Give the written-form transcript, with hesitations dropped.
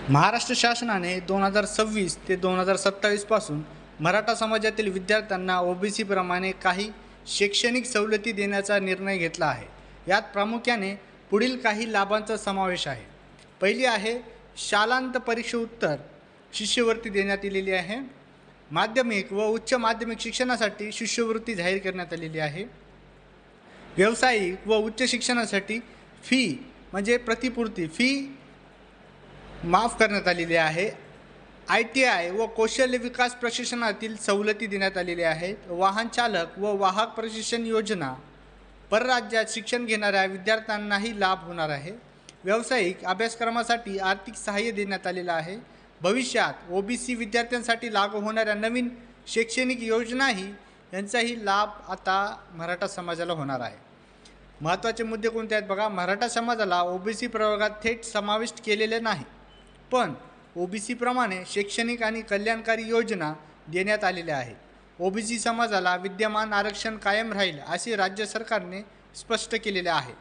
महाराष्ट्र शासनाने 2026 ते 2027 पासून मराठा समाजातील विद्यार्थ्यांना ओबीसी प्रमाणे काही शैक्षणिक सवलती देण्याचा निर्णय घेतला आहे। यात प्रामुख्याने पुढील काही लाभांचा समावेश आहे। पहिली आहे शालांत परीक्षोत्तर शिष्यवृत्ती देण्यात आलेली आहे। माध्यमिक व उच्च माध्यमिक शिक्षणासाठी शिष्यवृत्ती जाहीर करण्यात आलेली आहे। व्यावसायिक व उच्च शिक्षणासाठी फी म्हणजे प्रतिपूर्ती फी माफ करण्यात आलेली आहे। ITI व कौशल्य विकास प्रशिक्षणातील सवलती देण्यात आलेल्या आहेत। वाहन चालक व वाहक प्रशिक्षण योजना परराज्यात शिक्षण घेणाऱ्या विद्यार्थ्यांनाही लाभ होणार आहे। व्यावसायिक अभ्यासक्रमासाठी आर्थिक सहाय्य देण्यात आलेलं आहे। भविष्यात ओबीसी विद्यार्थ्यांसाठी लागू होणाऱ्या नवीन शैक्षणिक योजनाही यांचाही लाभ आता मराठा समाजाला होणार आहे। महत्त्वाचे मुद्दे कोणते आहेत बघा। मराठा समाजाला ओबीसी प्रवर्गात थेट समाविष्ट केलेले नाही, पण ओबीसी प्रमाणे शैक्षणिक आणि कल्याणकारी योजना देण्यात आलेल्या आहेत। ओबीसी समाजाला विद्यमान आरक्षण कायम राहील असे राज्य सरकारने स्पष्ट केलेले आहे।